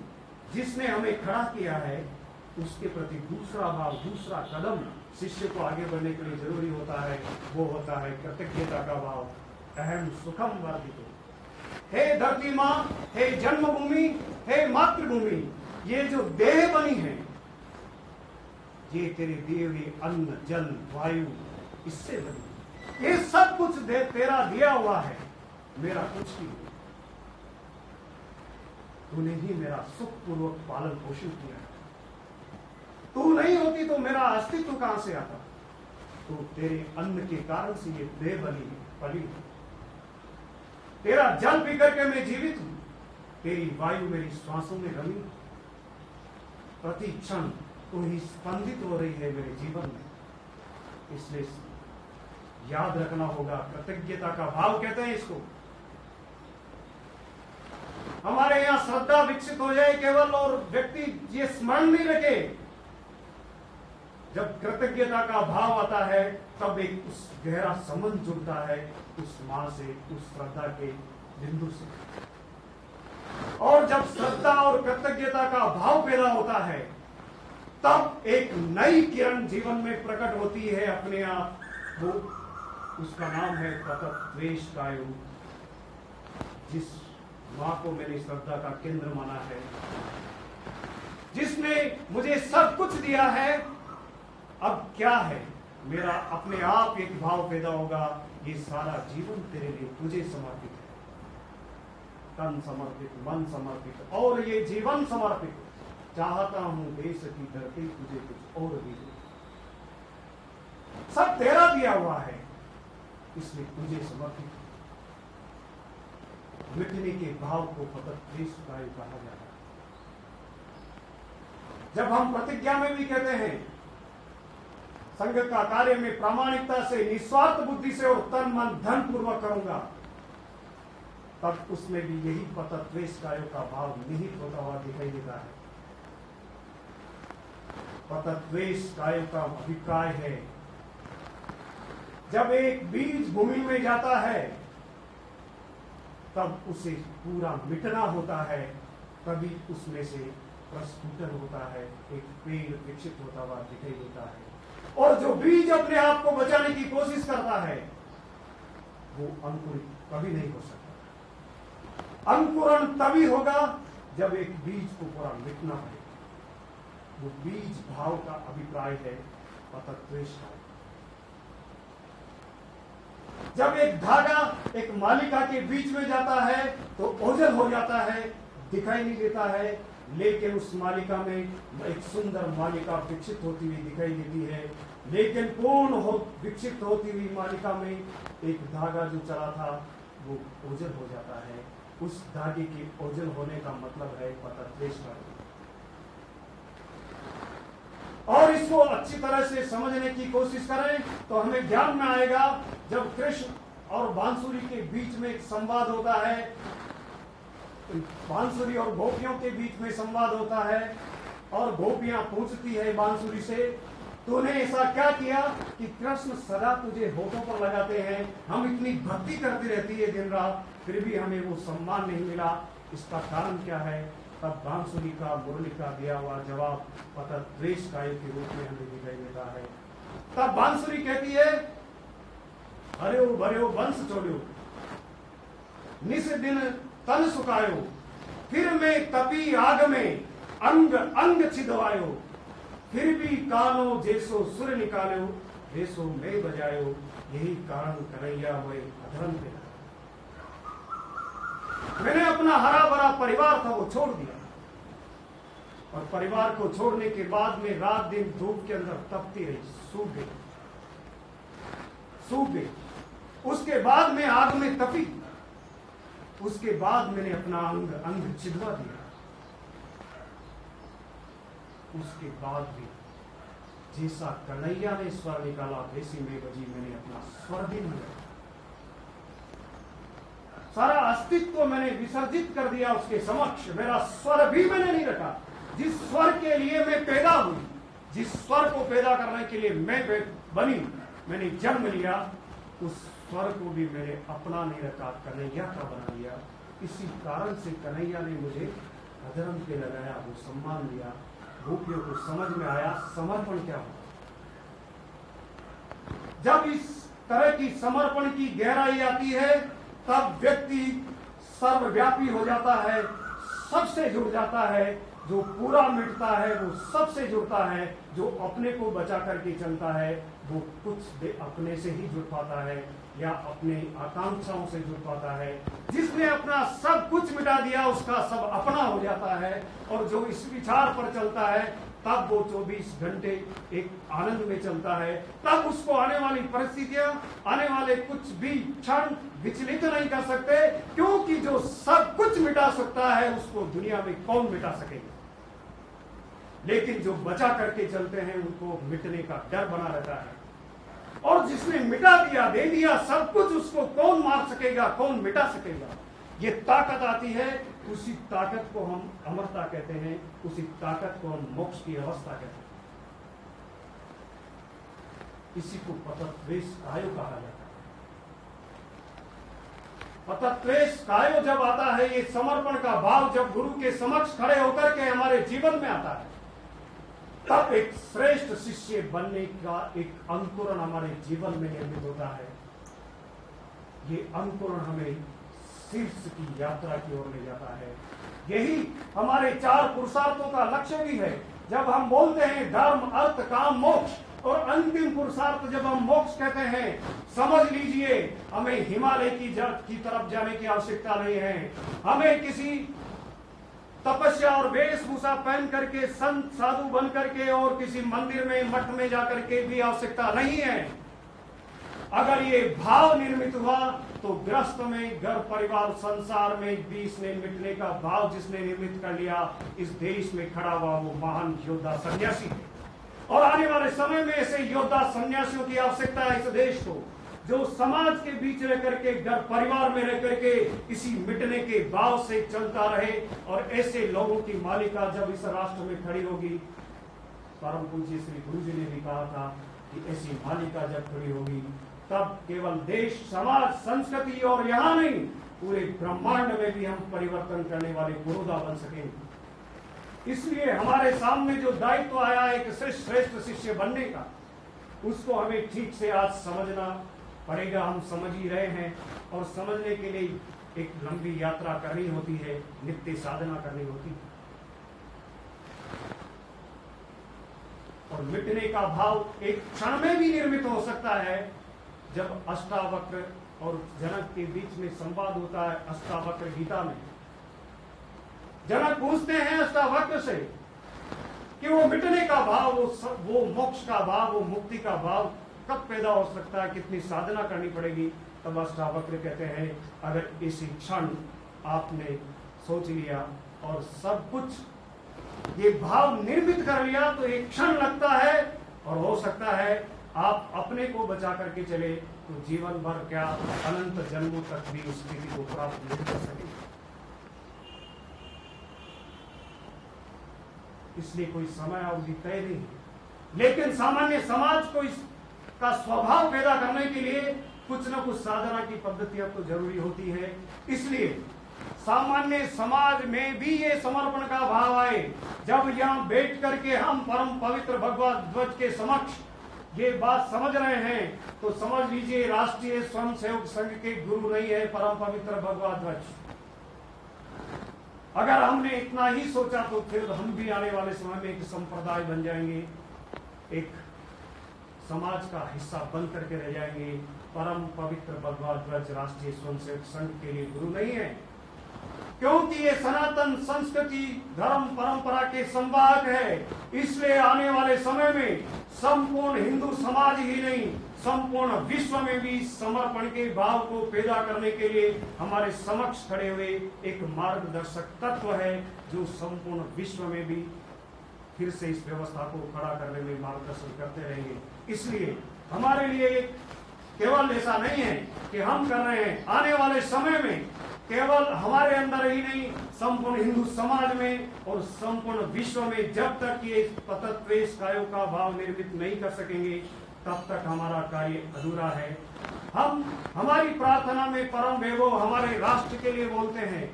जिसने हमें खड़ा किया है, उसके प्रति दूसरा भाव, दूसरा कदम शिष्य को आगे बढ़ने के लिए जरूरी होता है, वो होता है कृतज्ञता का भाव। अहम सुखम वर्धितो, हे धरती मां, हे जन्मभूमि, हे मातृभूमि, ये जो देह बनी है, ये तेरे दिए हुए अन्न, जल, वायु, इससे बनी, ये सब कुछ तेरा दिया हुआ है, मेरा कुछ नहीं। तूने ही मेरा सुखपूर्वक पालन पोषण किया है। तू नहीं होती तो मेरा अस्तित्व कहां से आता? तो तेरे अन्न के कारण से ये देह पली, तेरा जल पी करके मैं जीवित हूं, तेरी वायु मेरी श्वासों में रमी, प्रति क्षण तू ही स्पंदित हो रही है मेरे जीवन में। इसलिए याद रखना होगा, कृतज्ञता का भाव कहते हैं इसको। हमारे यहां श्रद्धा विकसित हो जाए केवल, और व्यक्ति ये स्मरण नहीं रखे, जब कृतज्ञता का भाव आता है, तब एक उस गहरा संबंध जुड़ता है उस मां से, उस श्रद्धा के बिंदु से। और जब श्रद्धा और कृतज्ञता का भाव पैदा होता है, तब एक नई किरण जीवन में प्रकट होती है अपने आप। वो उसका नाम है तत्द्वेष का योग। जिस मां को मैंने श्रद्धा का केंद्र माना है, जिसने मुझे सब कुछ दिया है, अब क्या है, मेरा अपने आप एक भाव पैदा होगा, ये सारा जीवन तेरे लिए तुझे समर्पित है, तन समर्पित, मन समर्पित और ये जीवन समर्पित। चाहता हूं देश की धरती तुझे कुछ और भी दे, सब तेरा दिया हुआ है, इसलिए तुझे समर्पित। मिटने के भाव को पतत्वेष कायु कहा जाता है। जब हम प्रतिज्ञा में भी कहते हैं संघ का कार्य में प्रामाणिकता से, निस्वार्थ बुद्धि से और तन मन धन पूर्वक करूंगा, तब उसमें भी यही पतत्वेष कायु का भाव निहित होता हुआ दिखाई देता है। पतत्वेष कायु का अभिप्राय है, जब एक बीज भूमि में जाता है तब उसे पूरा मिटना होता है, तभी उसमें से प्रस्फुटन होता है, एक पेड़ विकसित होता हुआ दिखाई देता है। और जो बीज अपने आप को बचाने की कोशिश करता है वो अंकुरित कभी नहीं हो सकता। अंकुरण तभी होगा जब एक बीज को पूरा मिटना पड़े। वो बीज भाव का अभिप्राय है पतत्वेष का। जब एक धागा एक मालिका के बीच में जाता है तो ओझल हो जाता है, दिखाई नहीं देता है, लेकिन उस मालिका में एक सुंदर मालिका विकसित होती हुई दिखाई देती है। लेकिन पूर्ण विकसित होती हुई मालिका में एक धागा जो चला था वो ओझल हो जाता है। उस धागे के ओझल होने का मतलब है पतत्वेष का। और इसको अच्छी तरह से समझने की कोशिश करें तो हमें ध्यान में आएगा, जब कृष्ण और बांसुरी के बीच में एक संवाद होता है, बांसुरी और गोपियों के बीच में संवाद होता है और गोपियां पूछती है बांसुरी से, तूने ऐसा क्या किया कि कृष्ण सदा तुझे होठों पर लगाते हैं, हम इतनी भक्ति करती रहती है दिन रात, फिर भी हमें वो सम्मान नहीं मिला, इसका कारण क्या है? तब बांसुरी का मुरली का दिया हुआ जवाब पतत्वेष कायु के रूप में हमें दिखाई देता है। तब बांसुरी कहती है, हरे भरे वंश छोड़ो, निस दिन तन सुखायो, फिर में तपी आग में अंग अंग छिदवायो, फिर भी कानो जैसो सुर निकालो, जैसो में बजायो, यही कारण कन्हैया हुए अधर्म पे। मैंने अपना हरा भरा परिवार था वो छोड़ दिया, और परिवार को छोड़ने के बाद में रात दिन धूप के अंदर तपती रही, सूख गई। उसके बाद में आग में तपी, उसके बाद मैंने अपना अंग अंग छिदवा दिया। उसके बाद भी जैसा कन्हैया ने स्वर निकाला वैसी में बजी मैंने अपना स्वर भी नहीं रखा, सारा अस्तित्व मैंने विसर्जित कर दिया उसके समक्ष, मेरा स्वर भी मैंने नहीं रखा। जिस स्वर के लिए मैं पैदा हुई, जिस स्वर को पैदा करने के लिए मैं बनी, मैंने जन्म लिया, उस स्वर को भी मैंने अपना नहीं रखा, कन्हैया का बना लिया। इसी कारण से कन्हैया ने मुझे अधर्म पे लगाया, वो सम्मान दिया। गोपियों को समझ में आया समर्पण क्या होता। जब इस तरह की समर्पण की गहराई आती है तब व्यक्ति सर्वव्यापी हो जाता है, सबसे जुड़ जाता है। जो पूरा मिटता है वो सबसे जुड़ता है, जो अपने को बचा करके चलता है वो कुछ अपने से ही जुड़ पाता है या अपने आकांक्षाओं से जुड़ पाता है। जिसने अपना सब कुछ मिटा दिया उसका सब अपना हो जाता है, और जो इस विचार पर चलता है तब वो 24 घंटे एक आनंद में चलता है। तब उसको आने वाली परिस्थितियां, आने वाले कुछ भी क्षण विचलित नहीं कर सकते, क्योंकि जो सब कुछ मिटा सकता है उसको दुनिया में कौन मिटा सकेगा। लेकिन जो बचा करके चलते हैं उनको मिटने का डर बना रहता है, और जिसने मिटा दिया, दे दिया सब कुछ, उसको कौन मार सकेगा, कौन मिटा सकेगा। ये ताकत आती है, उसी ताकत को हम अमरता कहते हैं, उसी ताकत को हम मोक्ष की अवस्था कहते हैं। इसी को पतत्वेष कायु कहा जाता है। पतत्वेष कायु जब आता है, ये समर्पण का भाव जब गुरु के समक्ष खड़े होकर के हमारे जीवन में आता है, तब एक श्रेष्ठ शिष्य बनने का एक अंकुरण हमारे जीवन में निर्मित होता है। ये अंकुरण हमें शीर्ष की यात्रा की ओर ले जाता है। यही हमारे 4 पुरुषार्थों का लक्ष्य भी है। जब हम बोलते हैं धर्म, अर्थ, काम, मोक्ष, और अंतिम पुरुषार्थ जब हम मोक्ष कहते हैं, समझ लीजिए हमें हिमालय की तरफ जाने की आवश्यकता नहीं है। हमें किसी तपस्या और वेशभूषा पहन करके, संत साधु बन करके और किसी मंदिर में मठ में जाकर के भी आवश्यकता नहीं है। अगर ये भाव निर्मित हुआ तो गृहस्थ में, घर परिवार संसार में भी इसने मिटने का भाव जिसने निर्मित कर लिया, इस देश में खड़ा हुआ वो महान योद्धा सन्यासी है। और आने वाले समय में ऐसे योद्धा सन्यासियों की आवश्यकता है इस देश को, जो समाज के बीच रह करके, घर परिवार में रह करके इसी मिटने के भाव से चलता रहे। और ऐसे लोगों की मालिका जब इस राष्ट्र में खड़ी होगी, परम पूज्य श्री गुरु जी ने भी कहा था कि ऐसी मालिका जब खड़ी होगी तब केवल देश, समाज, संस्कृति और यहाँ नहीं, पूरे ब्रह्मांड में भी हम परिवर्तन करने वाले पुरोधा बन सकेंगे। इसलिए हमारे सामने जो दायित्व आया है एक श्रेष्ठ शिष्य बनने का, उसको हमें ठीक से आज समझना पड़ेगा। हम समझ ही रहे हैं, और समझने के लिए एक लंबी यात्रा करनी होती है, नित्य साधना करनी होती है। और मिटने का भाव एक क्षण में भी निर्मित हो सकता है। जब अष्टावक्र और जनक के बीच में संवाद होता है अष्टावक्र गीता में, जनक पूछते हैं अष्टावक्र से कि वो मिटने का भाव, वो मोक्ष का भाव, वो मुक्ति का भाव कब पैदा हो सकता है, कितनी साधना करनी पड़ेगी। तब अष्टावक्र कहते हैं, अगर इसी क्षण आपने सोच लिया और सब कुछ ये भाव निर्मित कर लिया तो एक क्षण लगता है, और हो सकता है आप अपने को बचा करके चले तो जीवन भर क्या, अनंत जन्मों तक भी उस स्थिति को प्राप्त नहीं कर सके। इसलिए कोई समय अवधि तय नहीं, लेकिन सामान्य समाज को इसका स्वभाव पैदा करने के लिए कुछ न कुछ साधना की पद्धतियां तो जरूरी होती है। इसलिए सामान्य समाज में भी ये समर्पण का भाव आए। जब यहाँ बैठ करके हम परम पवित्र भगवत ध्वज के समक्ष ये बात समझ रहे हैं, तो समझ लीजिए राष्ट्रीय स्वयंसेवक संघ के गुरु नहीं है परम पवित्र भगवत ध्वज। अगर हमने इतना ही सोचा तो फिर हम भी आने वाले समय में एक संप्रदाय बन जाएंगे, एक समाज का हिस्सा बन करके रह जाएंगे। परम पवित्र भगवत ध्वज राष्ट्रीय स्वयंसेवक संघ के लिए गुरु नहीं है, क्योंकि ये सनातन संस्कृति, धर्म, परंपरा के संवाहक है। इसलिए आने वाले समय में संपूर्ण हिंदू समाज ही नहीं, संपूर्ण विश्व में भी समर्पण के भाव को पैदा करने के लिए हमारे समक्ष खड़े हुए एक मार्गदर्शक तत्व है, जो संपूर्ण विश्व में भी फिर से इस व्यवस्था को खड़ा करने में मार्गदर्शन करते रहेंगे। इसलिए हमारे लिए केवल ऐसा नहीं है कि हम कर रहे हैं, आने वाले समय में केवल हमारे अंदर ही नहीं, संपूर्ण हिंदू समाज में और संपूर्ण विश्व में जब तक ये तत्त्वेश कायों का भाव निर्मित नहीं कर सकेंगे, तब तक हमारा कार्य अधूरा है। हम हमारी प्रार्थना में परम वैभव हमारे राष्ट्र के लिए बोलते हैं,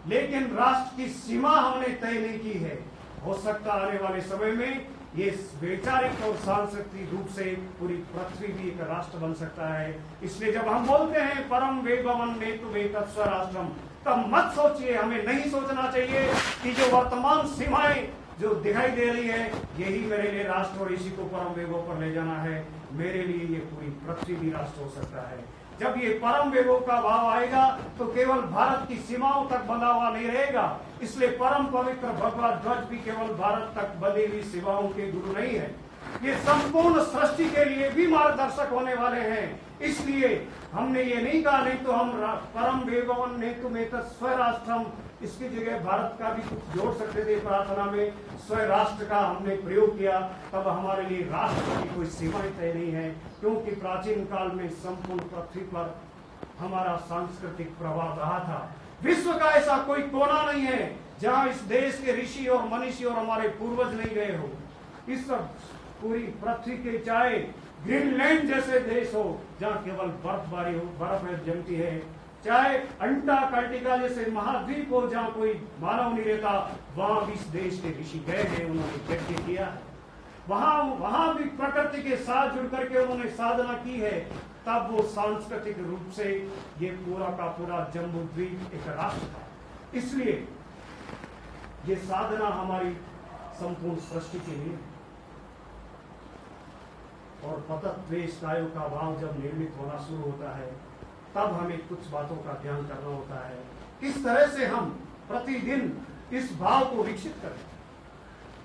लेकिन राष्ट्र की सीमा हमने तय नहीं की है। हो सकता आने वाले समय में ये वैचारिक और सांस्कृतिक रूप से पूरी पृथ्वी भी एक राष्ट्र बन सकता है। इसलिए जब हम बोलते हैं परम वैभवम नेतु वेतस्व राष्ट्रम, तब मत सोचिए, हमें नहीं सोचना चाहिए कि जो वर्तमान सीमाएं जो दिखाई दे रही है यही मेरे लिए राष्ट्र और इसी को परम वैभव पर ले जाना है। मेरे लिए ये पूरी पृथ्वी भी राष्ट्र हो सकता है। जब ये परम वैभव का भाव आएगा तो केवल भारत की सीमाओं तक बंधा हुआ नहीं रहेगा। इसलिए परम पवित्र भगवत ध्वज भी केवल भारत तक बंधी हुई सीमाओं के गुरु नहीं है, ये संपूर्ण सृष्टि के लिए भी मार्गदर्शक होने वाले हैं। इसलिए हमने ये नहीं कहा नहीं तो हम परम वैभवम नेतु वेतस्व राष्ट्रम, इसकी जगह भारत का भी कुछ जोड़ सकते थे प्रार्थना में, स्वराष्ट्र का हमने प्रयोग किया। तब हमारे लिए राष्ट्र की कोई सीमाएं तय नहीं है, क्योंकि प्राचीन काल में संपूर्ण पृथ्वी पर हमारा सांस्कृतिक प्रभाव रहा था। विश्व का ऐसा कोई कोना नहीं है जहां इस देश के ऋषि और मनीषी और हमारे पूर्वज नहीं गए हो। इस पूरी पृथ्वी के, चाहे ग्रीनलैंड जैसे देश हो जहां केवल बर्फबारी हो, बर्फ जमती है, चाहे अंटार्कटिका जैसे महाद्वीप हो जहां कोई मानव नहीं रहता, वहां भी इस देश के ऋषि गए हैं, उन्होंने यज्ञ किया है। वहां भी प्रकृति के साथ जुड़ करके उन्होंने साधना की है। तब वो सांस्कृतिक रूप से ये पूरा का पूरा जम्बू द्वीप एक राष्ट्र था। इसलिए ये साधना हमारी संपूर्ण सृष्टि के लिए, और पतत द्वेष कायों का भाव जब निर्मित होना शुरू होता है, तब हमें कुछ बातों का ध्यान करना होता है। किस तरह से हम प्रतिदिन इस भाव को विकसित करें।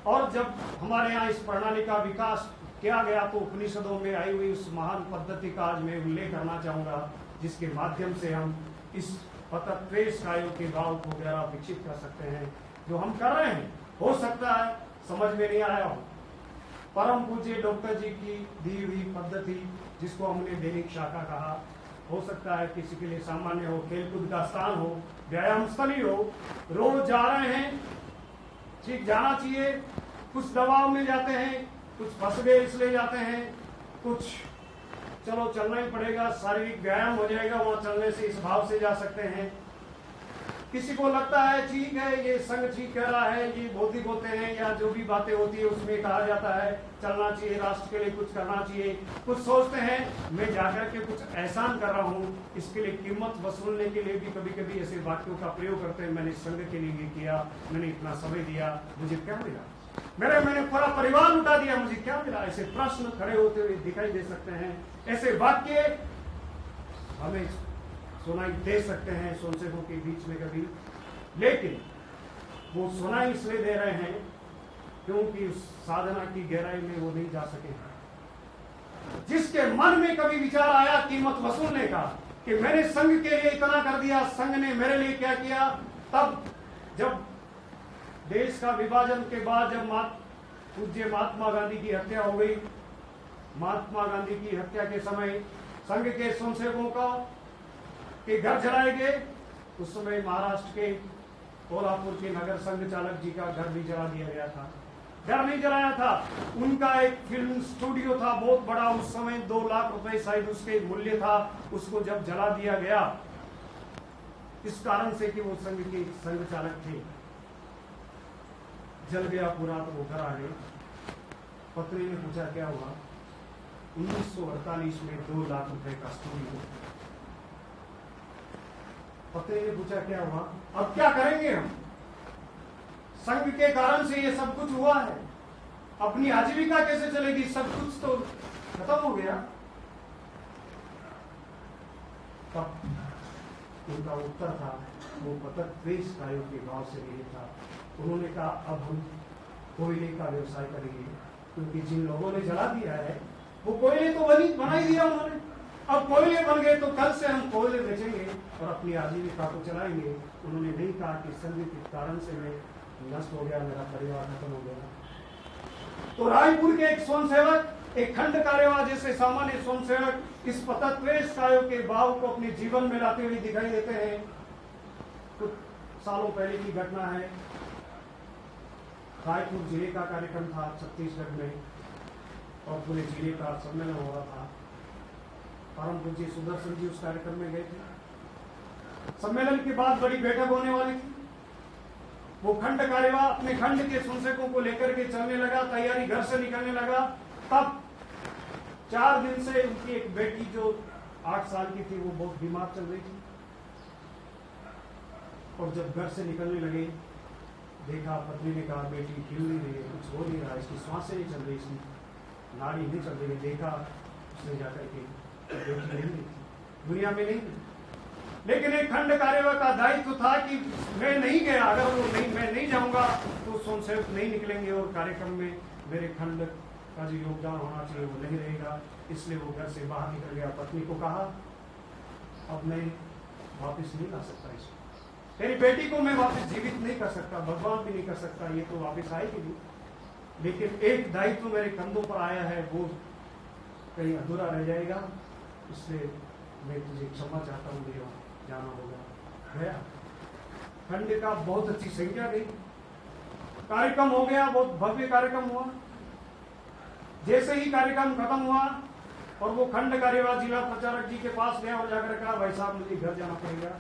और जब हमारे यहाँ इस प्रणाली का विकास किया गया तो उपनिषदों में आई हुई उस महान पद्धति का आज मैं उल्लेख करना चाहूंगा, जिसके माध्यम से हम इस पतत द्वेष कायों के भाव को गहरा विकसित कर सकते हैं। जो हम कर रहे हैं, हो सकता है समझ में नहीं आया हो। परम पूज्य डॉक्टर जी की दी हुई पद्धति, जिसको हमने दैनिक शाखा कहा, हो सकता है किसी के लिए सामान्य हो, खेलकूद का स्थान हो, व्यायाम स्थली हो, रोज जा रहे हैं, ठीक जाना चाहिए। कुछ दबाव में जाते हैं, कुछ फंस गए इसलिए जाते हैं, कुछ चलो चलना ही पड़ेगा, शारीरिक व्यायाम हो जाएगा, वहां चलने से इस भाव से जा सकते हैं। किसी को लगता है ठीक है, ये संघ ठीक कह रहा है, ये बौद्धिक होते हैं, या जो भी बातें होती है उसमें कहा जाता है चलना चाहिए, राष्ट्र के लिए कुछ करना चाहिए। कुछ सोचते हैं मैं जाकर के कुछ एहसान कर रहा हूँ, इसके लिए कीमत वसूलने के लिए भी कभी कभी ऐसे वाक्यों का प्रयोग करते हैं। मैंने संघ के लिए ये किया, मैंने इतना समय दिया, मुझे क्या मिला, मैंने पूरा परिवार लुटा दिया, मुझे क्या मिला। ऐसे प्रश्न खड़े होते हुए दिखाई दे सकते हैं। ऐसे वाक्य हमें सुनाई दे सकते हैं संशयों के बीच में कभी, लेकिन वो सुनाई इसलिए दे रहे हैं क्योंकि उस साधना की गहराई में वो नहीं जा सके। जिसके मन में कभी विचार आया कीमत वसूलने का कि मैंने संघ के लिए इतना कर दिया, संघ ने मेरे लिए क्या किया, तब जब देश का विभाजन के बाद जब पूज्य महात्मा गांधी की हत्या हो गई, महात्मा गांधी की हत्या के समय संघ के स्वयंसेवकों का के घर जलाए गए। उस समय महाराष्ट्र के कोल्हापुर के नगर संघ चालक जी का घर भी जला दिया गया था। घर नहीं जलाया था, उनका एक फिल्म स्टूडियो था बहुत बड़ा, उस समय 2 लाख रुपए शायद उसके मूल्य था, उसको जब जला दिया गया इस कारण से कि वो संघ के संघ चालक थे। जल गया पूरा, तो वो घर आ गए। पत्नी ने पूछा क्या हुआ, 1948 में 2 लाख रुपए का स्टूडियो। पत्नी ने पूछा क्या हुआ, अब क्या करेंगे हम, संघ के कारण से ये सब कुछ हुआ है, अपनी आजीविका कैसे चलेगी, सब कुछ तो खत्म हो गया। तब उनका उत्तर था, वो पतत द्वेष कायों के भाव से नहीं था। उन्होंने कहा अब हम कोयले का व्यवसाय करेंगे, क्योंकि जिन लोगों ने जला दिया है वो कोयले तो बना ही दिया उन्होंने, अब कोयले बन गए तो कल से हम कोयले बेचेंगे और अपनी आजीविका को चलाएंगे। उन्होंने नहीं कहा कि संघ के कारण से मैं नष्ट हो गया, मेरा परिवार खत्म हो गया। तो रायपुर के एक स्वयंसेवक, एक खंड कार्यवाह जैसे सामान्य स्वयंसेवक इस पतत द्वेष कायों के भाव को अपने जीवन में लाते हुए दिखाई देते हैं। कुछ सालों पहले की घटना है, रायपुर जिले का कार्यक्रम था छत्तीसगढ़ में, और पूरे जिले का सम्मेलन हो रहा था। परम पूज्य सुदर्शन जी उस कार्यक्रम में गए थे। सम्मेलन के बाद बड़ी बैठक होने वाली थी। वो खंड कार्यवाह अपने खंड के स्वयंसेवकों को लेकर के चलने लगा, तैयारी घर से निकलने लगा। तब 4 दिन से उनकी एक बेटी जो 8 साल की थी वो बहुत बीमार चल रही थी, और जब घर से निकलने लगे देखा, पत्नी ने कहा बेटी हिल नहीं रही है, कुछ हो नहीं रहा, इसकी सांसें नहीं चल रही, इसकी नाड़ी नहीं चल रही है। देखा उसने जाकर के बेटी नहीं थी, दुनिया में नहीं थी। लेकिन एक खंड कार्यवाह का दायित्व था कि मैं नहीं गया, अगर वो नहीं, मैं नहीं जाऊंगा तो स्वयंसेवक नहीं निकलेंगे और कार्यक्रम में मेरे खंड का जो योगदान होना चाहिए वो नहीं रहेगा। इसलिए वो घर से बाहर निकल गया। पत्नी को कहा अब मैं वापस नहीं ला सकता इसको, तेरी बेटी को मैं वापस जीवित नहीं कर सकता, भगवान भी नहीं कर सकता, ये तो वापस आएगी नहीं, लेकिन एक दायित्व मेरे कंधों पर आया है, वो कहीं अधूरा रह जाएगा, इसलिए मैं तुझे क्षमा चाहता हूँ, मुझे जाना होगा। गया, खंड का बहुत अच्छी संख्या गई, कार्यक्रम हो गया, बहुत भव्य कार्यक्रम हुआ। जैसे ही कार्यक्रम खत्म हुआ और वो खंड कार्यवाह जिला प्रचारक जी के पास गया और जाकर कहा भाई साहब मुझे घर जाना पड़ेगा।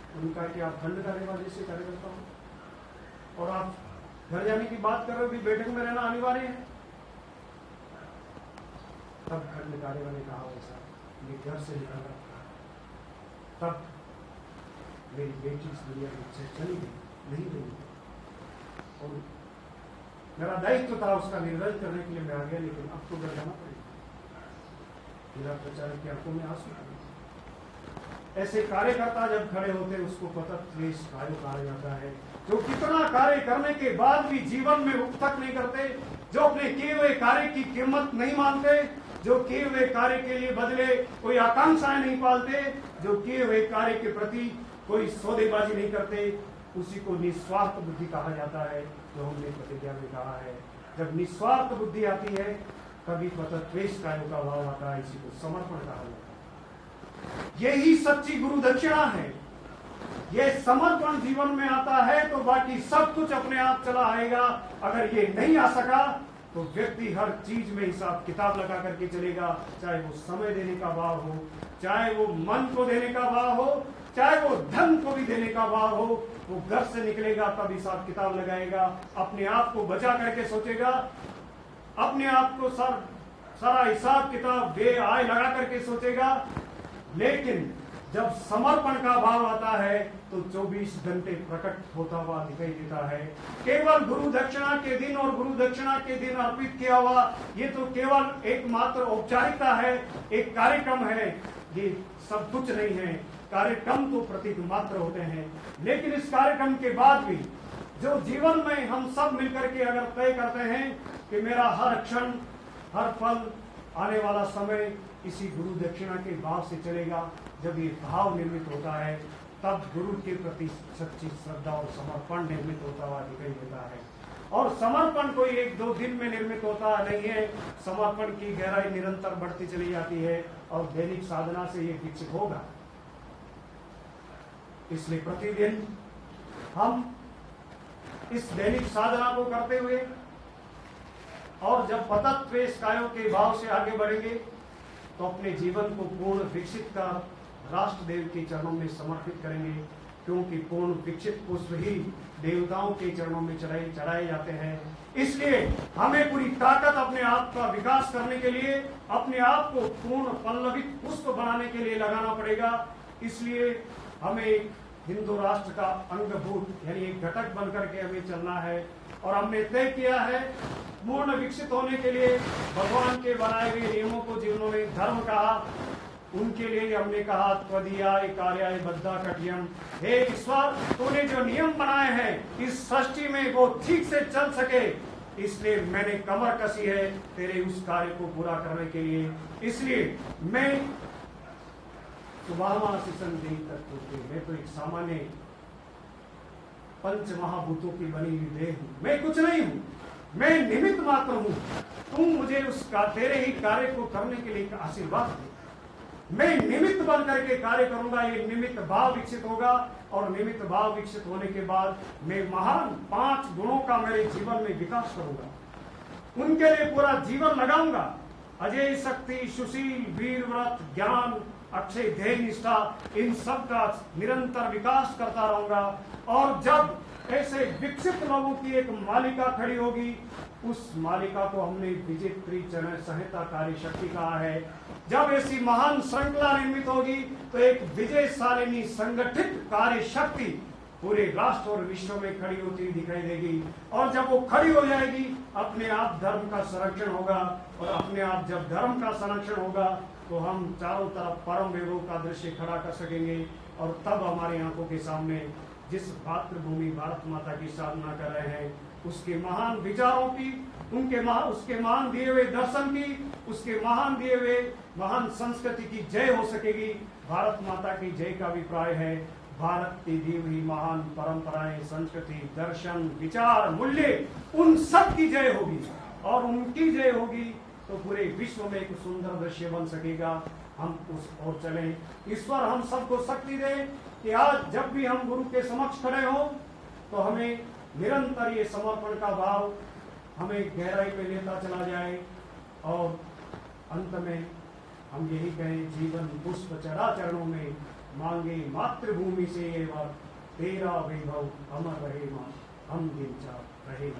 उन्होंने कहा कि आप खंड कार्यवाह जैसे कार्यकर्ता हो और आप घर जाने की बात कर रहे हो, भी बैठक में रहना अनिवार्य है। तब खंड कार्यवाह ने कहा वैसा ये घर से निकल रहा था, तब मेरी बेटी इस दुनिया से चली गई, नहीं रही, और मेरा दायित्व था उसका निर्वहन करने के लिए मैं आ गया, लेकिन अब तो घर जाना पड़ेगा। मेरा प्रचारक की आंखों में आंसू आ गए। ऐसे कार्यकर्ता जब खड़े होते उसको पतत्वेषकाय कहा जाता है, जो कितना कार्य करने के बाद भी जीवन में रुक तक नहीं करते, जो अपने किए हुए कार्य की कीमत नहीं मानते, जो किए हुए कार्य के लिए बदले कोई आकांक्षाएं नहीं पालते, जो किए हुए कार्य के प्रति कोई सौदेबाजी नहीं करते, उसी को निस्वार्थ बुद्धि कहा जाता है, जो हमने प्रतिज्ञा में कहा है। जब निस्वार्थ बुद्धि आती है तभी पतत्वेषकाय का भाव आता है, इसी को समर्पण कहा जाता है। यही सच्ची गुरु दक्षिणा है। यह समर्पण जीवन में आता है तो बाकी सब कुछ अपने आप चला आएगा। अगर ये नहीं आ सका तो व्यक्ति हर चीज में हिसाब किताब लगा करके चलेगा, चाहे वो समय देने का भाव हो, चाहे वो मन को देने का भाव हो, चाहे वो धन को भी देने का भाव हो। वो घर से निकलेगा तब हिसाब किताब लगाएगा, अपने आप को बचा करके सोचेगा, अपने आप को सारा हिसाब किताब बे आय लगा करके सोचेगा। लेकिन जब समर्पण का भाव आता है तो 24 घंटे प्रकट होता हुआ दिखाई देता है। केवल गुरु दक्षिणा के दिन और गुरु दक्षिणा के दिन अर्पित किया हुआ ये तो केवल एकमात्र औपचारिकता है, एक कार्यक्रम है, ये सब कुछ नहीं है। कार्यक्रम तो प्रतीक मात्र होते हैं, लेकिन इस कार्यक्रम के बाद भी जो जीवन में हम सब मिलकर के अगर तय करते हैं कि मेरा हर क्षण हर पल आने वाला समय इसी गुरु दक्षिणा के भाव से चलेगा, जब ये भाव निर्मित होता है तब गुरु के प्रति सच्ची श्रद्धा और समर्पण निर्मित होता हुआ दिखाई देता है। और समर्पण कोई एक दो दिन में निर्मित होता नहीं है, समर्पण की गहराई निरंतर बढ़ती चली जाती है और दैनिक साधना से ये विकसित होगा। इसलिए प्रतिदिन हम इस दैनिक साधना को करते हुए और जब पतत्वेषकायों के भाव से आगे बढ़ेंगे तो अपने जीवन को पूर्ण विकसित कर राष्ट्रदेव के चरणों में समर्पित करेंगे, क्योंकि पूर्ण विकसित पुष्प ही देवताओं के चरणों में चढ़ाए जाते हैं। इसलिए हमें पूरी ताकत अपने आप का विकास करने के लिए, अपने आप को पूर्ण पल्लवित पुष्प बनाने के लिए लगाना पड़ेगा। इसलिए हमें हिंदू राष्ट्र का अंगभूत यानी एक घटक बनकर के हमें चलना है। और हमने तय किया है पूर्ण विकसित होने के लिए भगवान के बनाए हुए नियमों को जिन्होंने धर्म कहा, उनके लिए हमने कहा त्वदीयाय कार्याय बद्धा कटियम। हे ईश्वर, तूने जो नियम बनाए हैं इस सृष्टि में वो ठीक से चल सके, इसलिए मैंने कमर कसी है तेरे उस कार्य को पूरा करने के लिए। इसलिए मैं मैं तो एक सामान्य पंच महाभूतों की बनी हुई देह हूं, मैं कुछ नहीं हूं, मैं निमित्त मात्र हूं। तुम मुझे तेरे ही कार्य को करने के लिए आशीर्वाद दे। मैं निमित्त बन करके कार्य करूंगा, ये निमित्त भाव विकसित होगा और निमित्त भाव विकसित होने के बाद मैं महान 5 गुणों का मेरे जीवन में विकास करूंगा, उनके लिए पूरा जीवन लगाऊंगा। अजय शक्ति, सुशील, वीर व्रत, ज्ञान, अक्षय ध्येय निष्ठा, इन सब का निरंतर विकास करता रहूंगा। और जब ऐसे विकसित लोगों की एक मालिका खड़ी होगी, उस मालिका को हमने विजेत्री चरण संहिता कार्य शक्ति कहा है। जब ऐसी महान श्रृंखला निर्मित होगी तो एक विजयशालिनी संगठित कार्य शक्ति पूरे राष्ट्र और विश्व में खड़ी होती दिखाई देगी। और जब वो खड़ी हो जाएगी, अपने आप धर्म का संरक्षण होगा, और अपने आप जब धर्म का संरक्षण होगा तो हम चारों तरफ परम वैभव का दृश्य खड़ा कर सकेंगे। और तब हमारी आंखों के सामने जिस मातृभूमि भारत माता की साधना कर रहे हैं, उसके महान विचारों की, उसके महान दिए हुए दर्शन की, उसके महान दिए हुए महान संस्कृति की जय हो सकेगी। भारत माता की जय का अभिप्राय है भारत की दी हुई महान परंपराएं, संस्कृति, दर्शन, विचार, मूल्य, उन सब की जय होगी। और उनकी जय होगी तो पूरे विश्व में एक सुंदर दृश्य बन सकेगा। हम उस ओर चलें। ईश्वर हम सबको शक्ति दे कि आज जब भी हम गुरु के समक्ष खड़े हो तो हमें निरंतर ये समर्पण का भाव हमें गहराई में लेता चला जाए। और अंत में हम यही कहें, जीवन पुष्प चढ़ा चरणों में मांगे मातृभूमि से ये वर, तेरा वैभव अमर रहे मां, हम दिन चार रहे।